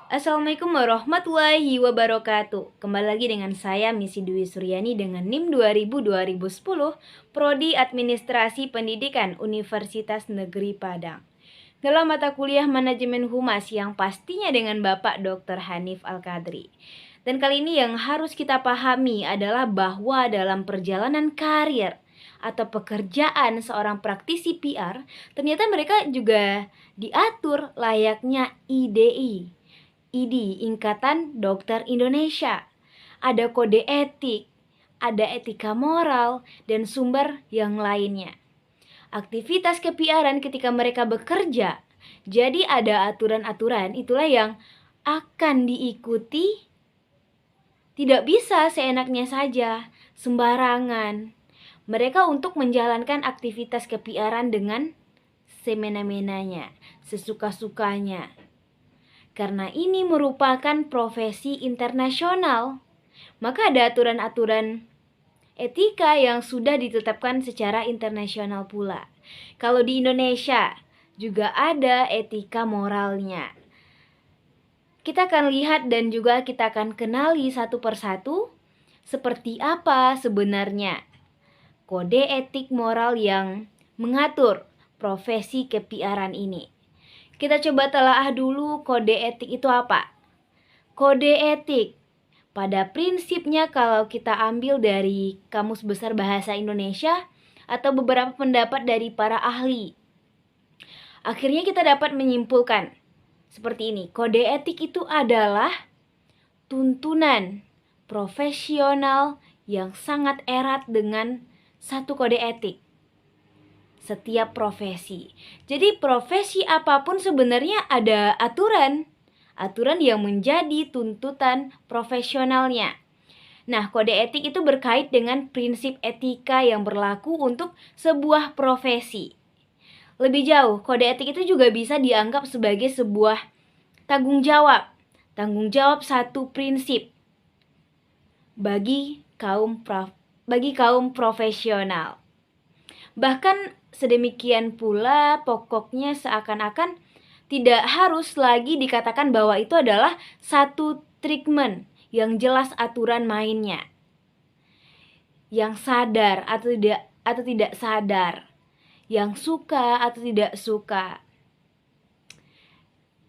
Assalamualaikum warahmatullahi wabarakatuh. Kembali lagi dengan saya Missy Dwi Suryani dengan NIM 2000-2010, Prodi Administrasi Pendidikan Universitas Negeri Padang. Dalam mata kuliah Manajemen Humas yang pastinya dengan Bapak Dr. Hanif Al-Qadri. Dan kali ini yang harus kita pahami adalah bahwa dalam perjalanan karir atau pekerjaan seorang praktisi PR, ternyata mereka juga diatur layaknya IDI. ID, Ikatan Dokter Indonesia. Ada kode etik, ada etika moral, dan sumber yang lainnya. Aktivitas kepiaran ketika mereka bekerja, jadi ada aturan-aturan, itulah yang akan diikuti. Tidak bisa seenaknya saja, sembarangan. Mereka untuk menjalankan aktivitas kepiaran dengan semena-menanya, sesuka-sukanya. Karena ini merupakan profesi internasional, maka ada aturan-aturan etika yang sudah ditetapkan secara internasional pula. Kalau di Indonesia juga ada etika moralnya. Kita akan lihat dan juga kita akan kenali satu persatu seperti apa sebenarnya kode etik moral yang mengatur profesi kepiaran ini. Kita coba telaah dulu kode etik itu apa. Kode etik pada prinsipnya kalau kita ambil dari Kamus Besar Bahasa Indonesia atau beberapa pendapat dari para ahli, akhirnya kita dapat menyimpulkan seperti ini. Kode etik itu adalah tuntunan profesional yang sangat erat dengan satu kode etik setiap profesi. Jadi profesi apapun sebenarnya ada aturan yang menjadi tuntutan profesionalnya. Nah, kode etik itu berkait dengan prinsip etika yang berlaku untuk sebuah profesi. Lebih jauh, kode etik itu juga bisa dianggap sebagai sebuah tanggung jawab satu prinsip bagi kaum profesional. Bahkan sedemikian pula pokoknya seakan-akan tidak harus lagi dikatakan bahwa itu adalah satu treatment yang jelas aturan mainnya. Yang sadar atau tidak sadar, yang suka atau tidak suka.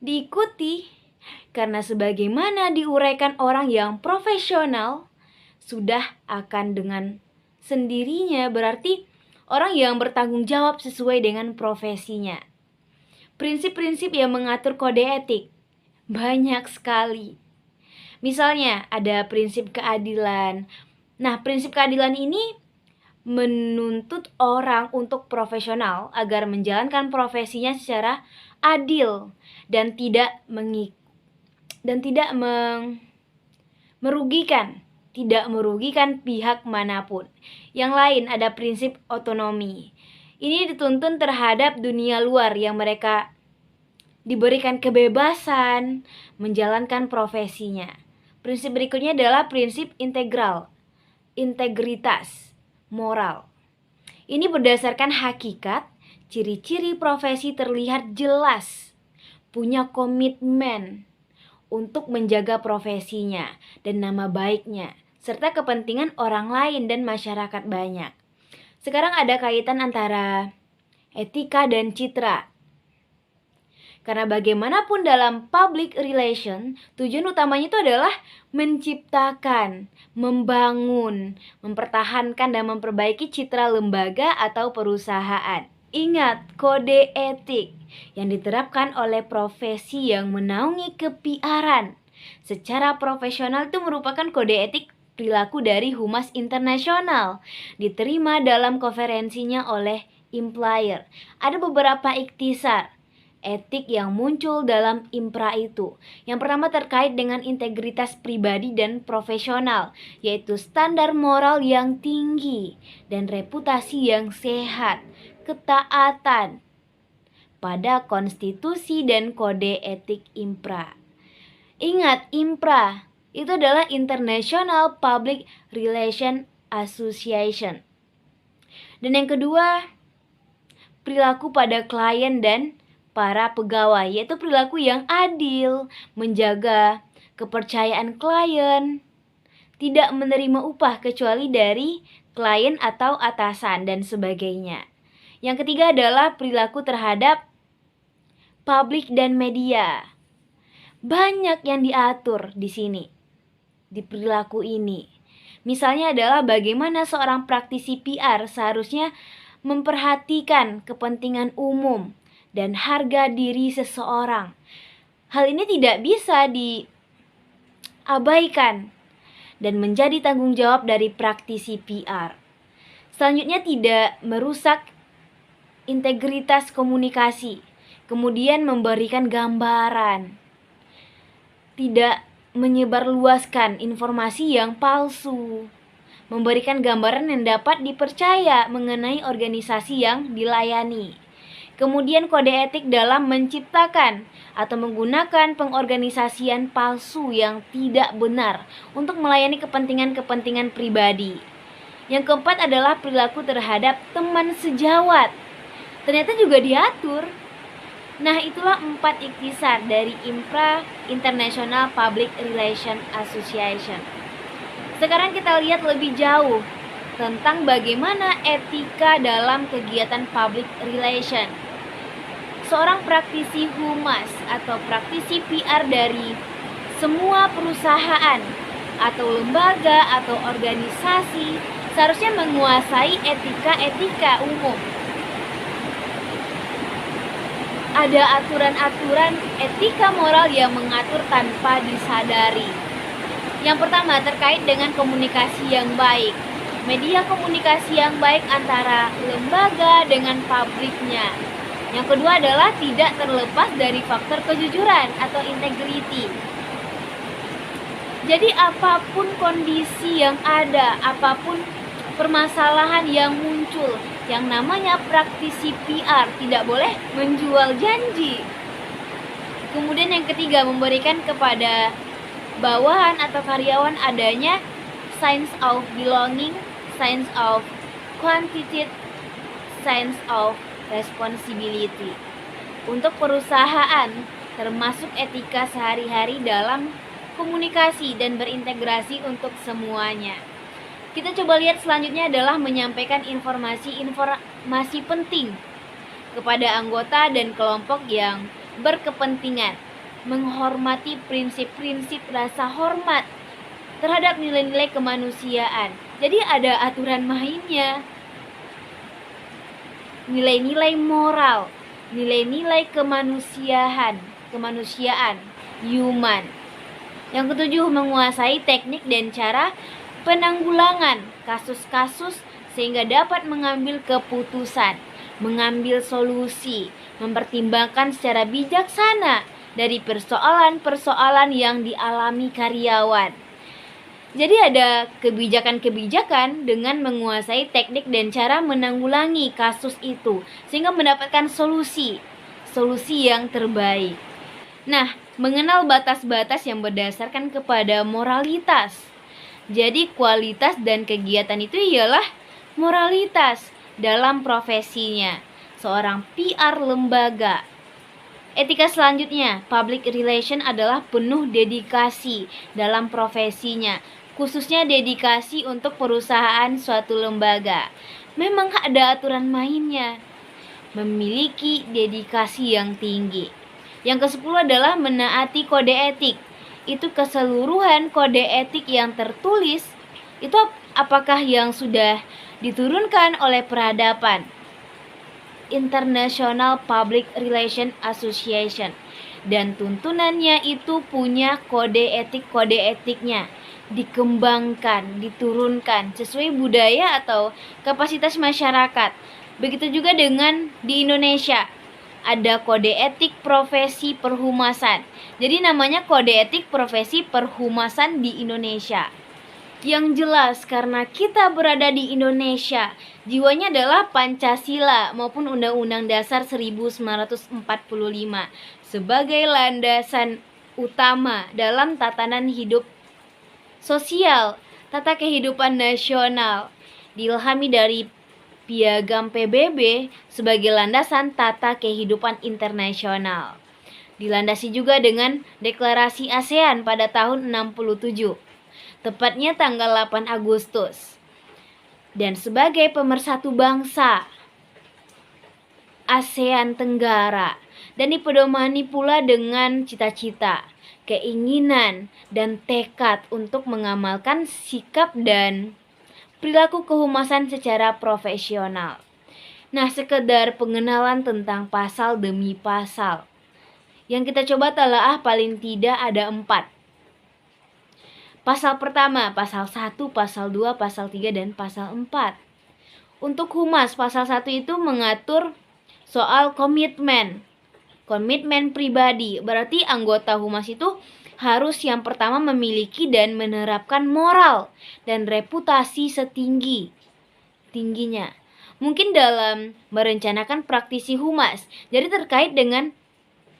Diikuti karena sebagaimana diuraikan orang yang profesional sudah akan dengan sendirinya berarti orang yang bertanggung jawab sesuai dengan profesinya. Prinsip-prinsip yang mengatur kode etik banyak sekali. Misalnya ada prinsip keadilan. Nah, prinsip keadilan ini menuntut orang untuk profesional agar menjalankan profesinya secara adil dan tidak merugikan pihak manapun. Yang lain ada prinsip otonomi. Ini dituntun terhadap dunia luar yang mereka diberikan kebebasan menjalankan profesinya. Prinsip berikutnya adalah prinsip integritas moral. Ini berdasarkan hakikat, ciri-ciri profesi terlihat jelas, punya komitmen untuk menjaga profesinya dan nama baiknya, serta kepentingan orang lain dan masyarakat banyak. Sekarang ada kaitan antara etika dan citra. Karena bagaimanapun dalam public relation, tujuan utamanya itu adalah menciptakan, membangun, mempertahankan dan memperbaiki citra lembaga atau perusahaan. Ingat, kode etik yang diterapkan oleh profesi yang menaungi kepiaran secara profesional itu merupakan kode etik perilaku dari Humas Internasional, diterima dalam konferensinya oleh Implayer. Ada beberapa ikhtisar etik yang muncul dalam IMPRA itu. Yang pertama terkait dengan integritas pribadi dan profesional, yaitu standar moral yang tinggi dan reputasi yang sehat, ketaatan pada konstitusi dan kode etik IMPRA. Ingat, IMPRA itu adalah International Public Relation Association. Dan yang kedua, perilaku pada klien dan para pegawai, yaitu perilaku yang adil, menjaga kepercayaan klien, tidak menerima upah kecuali dari klien atau atasan, dan sebagainya. Yang ketiga adalah perilaku terhadap publik dan media. Banyak yang diatur di sini, di perilaku ini. Misalnya adalah bagaimana seorang praktisi PR seharusnya memperhatikan kepentingan umum dan harga diri seseorang. Hal ini tidak bisa diabaikan dan menjadi tanggung jawab dari praktisi PR. Selanjutnya, tidak merusak integritas komunikasi, kemudian memberikan gambaran, tidak menyebarluaskan informasi yang palsu, memberikan gambaran yang dapat dipercaya mengenai organisasi yang dilayani. Kemudian kode etik dalam menciptakan atau menggunakan pengorganisasian palsu yang tidak benar untuk melayani kepentingan-kepentingan pribadi. Yang keempat adalah perilaku terhadap teman sejawat. Ternyata juga diatur. Nah, itulah 4 ikhtisar dari IMPRA, International Public Relations Association. Sekarang kita lihat lebih jauh tentang bagaimana etika dalam kegiatan public relation. Seorang praktisi humas atau praktisi PR dari semua perusahaan atau lembaga atau organisasi seharusnya menguasai etika-etika umum. Ada aturan-aturan etika moral yang mengatur tanpa disadari. Yang pertama terkait dengan komunikasi yang baik. Media komunikasi yang baik antara lembaga dengan publiknya. Yang kedua adalah tidak terlepas dari faktor kejujuran atau integriti. Jadi apapun kondisi yang ada, apapun permasalahan yang muncul, yang namanya praktisi PR tidak boleh menjual janji. Kemudian yang ketiga, memberikan kepada bawahan atau karyawan adanya sense of belonging, sense of quantity, sense of responsibility. Untuk perusahaan, termasuk etika sehari-hari dalam komunikasi dan berintegrasi untuk semuanya. Kita coba lihat selanjutnya adalah menyampaikan informasi penting kepada anggota dan kelompok yang berkepentingan, menghormati prinsip-prinsip rasa hormat terhadap nilai-nilai kemanusiaan. Jadi ada aturan mainnya, nilai-nilai moral, nilai-nilai kemanusiaan, human. Yang ketujuh, menguasai teknik dan cara penanggulangan kasus-kasus sehingga dapat mengambil keputusan, mengambil solusi, mempertimbangkan secara bijaksana dari persoalan-persoalan yang dialami karyawan. Jadi ada kebijakan-kebijakan dengan menguasai teknik dan cara menanggulangi kasus itu sehingga mendapatkan solusi yang terbaik. Nah, mengenal batas-batas yang berdasarkan kepada moralitas. Jadi kualitas dan kegiatan itu ialah moralitas dalam profesinya seorang PR lembaga. Etika selanjutnya, public relation adalah penuh dedikasi dalam profesinya, khususnya dedikasi untuk perusahaan suatu lembaga. Memang ada aturan mainnya, memiliki dedikasi yang tinggi. Yang ke-10 adalah menaati kode etik. Itu keseluruhan kode etik yang tertulis, itu apakah yang sudah diturunkan oleh peradaban International Public Relations Association, dan tuntunannya itu punya kode etiknya, dikembangkan, diturunkan sesuai budaya atau kapasitas masyarakat. Begitu juga dengan di Indonesia, ada kode etik profesi perhumasan. Jadi namanya kode etik profesi perhumasan di Indonesia. Yang jelas karena kita berada di Indonesia, jiwanya adalah Pancasila maupun Undang-Undang Dasar 1945 sebagai landasan utama dalam tatanan hidup sosial, tata kehidupan nasional, diilhami dari Piagam PBB sebagai landasan tata kehidupan internasional. Dilandasi juga dengan Deklarasi ASEAN pada tahun 67, tepatnya tanggal 8 Agustus. Dan sebagai pemersatu bangsa ASEAN Tenggara, dan dipedomani pula dengan cita-cita, keinginan, dan tekad untuk mengamalkan sikap dan perilaku kehumasan secara profesional. Nah, sekedar pengenalan tentang pasal demi pasal. Yang kita coba telaah paling tidak ada 4. Pasal pertama, pasal 1, pasal 2, pasal 3, dan pasal 4. Untuk humas, pasal 1 itu mengatur soal komitmen pribadi. Berarti anggota humas itu harus yang pertama memiliki dan menerapkan moral dan reputasi setingginya mungkin dalam merencanakan praktisi humas. Jadi terkait dengan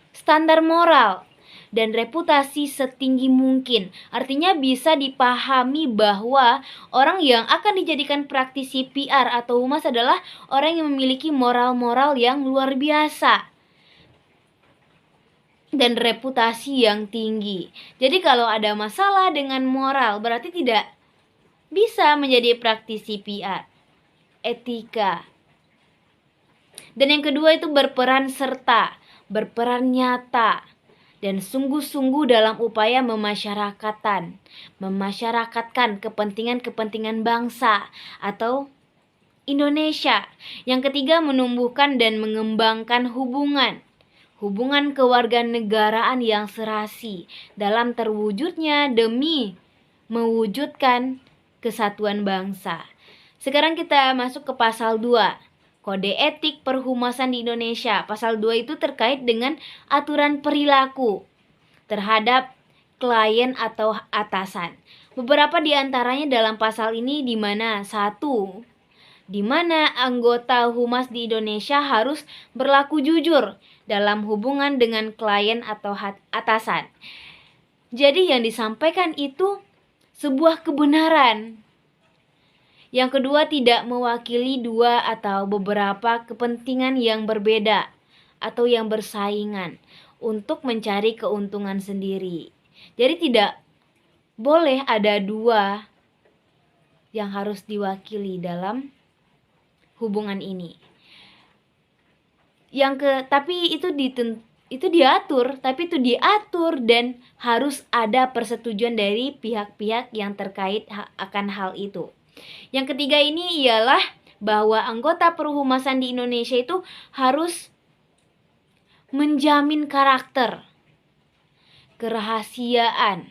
standar moral dan reputasi setinggi mungkin. Artinya bisa dipahami bahwa orang yang akan dijadikan praktisi PR atau humas adalah orang yang memiliki moral-moral yang luar biasa dan reputasi yang tinggi. Jadi kalau ada masalah dengan moral, berarti tidak bisa menjadi praktisi PR. Etika. Dan yang kedua itu berperan serta, berperan nyata, dan sungguh-sungguh dalam upaya memasyarakatkan kepentingan bangsa atau Indonesia. Yang ketiga, menumbuhkan dan mengembangkan hubungan kewarganegaraan yang serasi dalam terwujudnya demi mewujudkan kesatuan bangsa. Sekarang kita masuk ke pasal 2. Kode etik perhumasan di Indonesia. Pasal 2 itu terkait dengan aturan perilaku terhadap klien atau atasan. Beberapa di antaranya dalam pasal ini di mana anggota humas di Indonesia harus berlaku jujur dalam hubungan dengan klien atau atasan. Jadi yang disampaikan itu sebuah kebenaran. Yang kedua, tidak mewakili dua atau beberapa kepentingan yang berbeda atau yang bersaingan untuk mencari keuntungan sendiri. Jadi tidak boleh ada dua yang harus diwakili dalam hubungan ini. Tapi itu diatur dan harus ada persetujuan dari pihak-pihak yang terkait akan hal itu. Yang ketiga ini ialah bahwa anggota perhumasan di Indonesia itu harus menjamin karakter, kerahasiaan,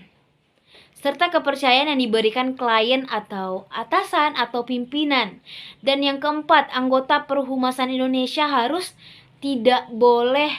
serta kepercayaan yang diberikan klien atau atasan atau pimpinan. Dan yang keempat, anggota perhumasan Indonesia harus tidak boleh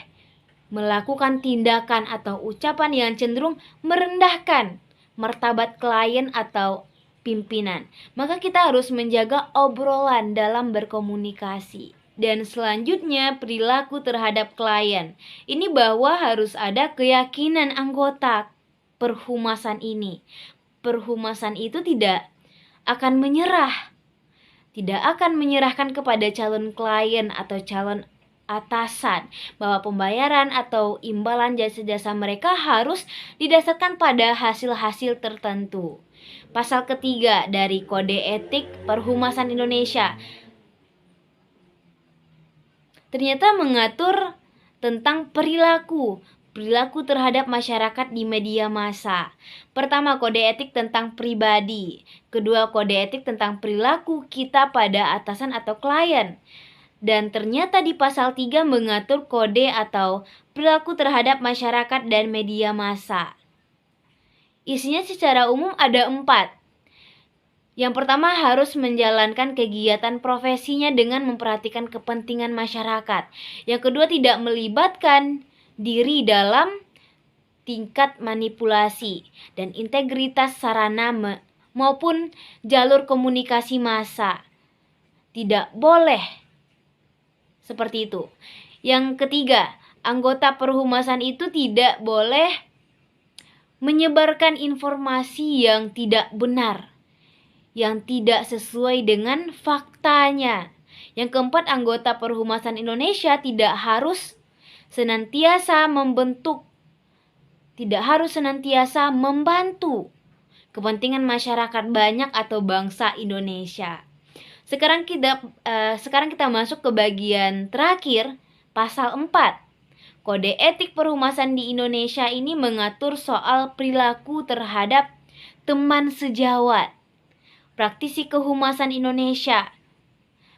melakukan tindakan atau ucapan yang cenderung merendahkan martabat klien atau pimpinan. Maka kita harus menjaga obrolan dalam berkomunikasi. Dan selanjutnya, perilaku terhadap klien. Ini bahwa harus ada keyakinan anggota perhumasan ini. Perhumasan itu tidak akan menyerahkan kepada calon klien atau calon atasan bahwa pembayaran atau imbalan jasa-jasa mereka harus didasarkan pada hasil-hasil tertentu. Pasal ketiga dari Kode Etik Perhumasan Indonesia ternyata mengatur tentang perilaku terhadap masyarakat di media massa. Pertama, kode etik tentang pribadi. Kedua, kode etik tentang perilaku kita pada atasan atau klien. Dan ternyata di pasal 3 mengatur kode atau perilaku terhadap masyarakat dan media massa. Isinya secara umum ada 4. Yang pertama, harus menjalankan kegiatan profesinya dengan memperhatikan kepentingan masyarakat. Yang kedua, tidak melibatkan diri dalam tingkat manipulasi dan integritas sarana maupun jalur komunikasi massa. Tidak boleh seperti itu. Yang ketiga, anggota perhumasan itu tidak boleh menyebarkan informasi yang tidak benar, yang tidak sesuai dengan faktanya. Yang keempat, anggota Perhumasan Indonesia tidak harus senantiasa membantu kepentingan masyarakat banyak atau bangsa Indonesia. Sekarang kita masuk ke bagian terakhir, pasal 4. Kode etik perhumasan di Indonesia ini mengatur soal perilaku terhadap teman sejawat. Praktisi kehumasan Indonesia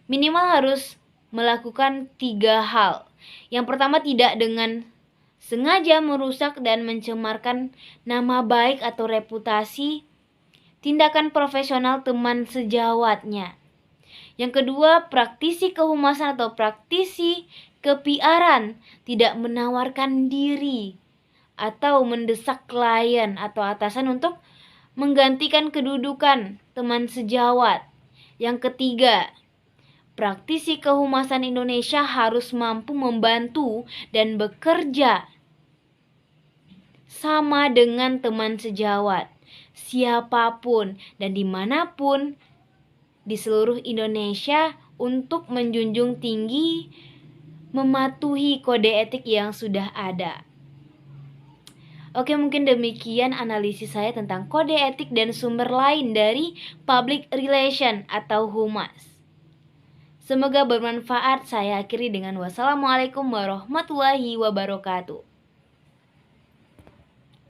minimal harus melakukan 3 hal. Yang pertama, tidak dengan sengaja merusak dan mencemarkan nama baik atau reputasi tindakan profesional teman sejawatnya. Yang kedua, praktisi kehumasan atau praktisi ke-PR-an tidak menawarkan diri atau mendesak klien atau atasan untuk menggantikan kedudukan teman sejawat. Yang ketiga, praktisi kehumasan Indonesia harus mampu membantu dan bekerja sama dengan teman sejawat, siapapun dan dimanapun di seluruh Indonesia, untuk menjunjung tinggi mematuhi kode etik yang sudah ada. Oke, mungkin demikian analisis saya tentang kode etik dan sumber lain dari public relation atau humas. Semoga bermanfaat. Saya akhiri dengan wassalamualaikum warahmatullahi wabarakatuh.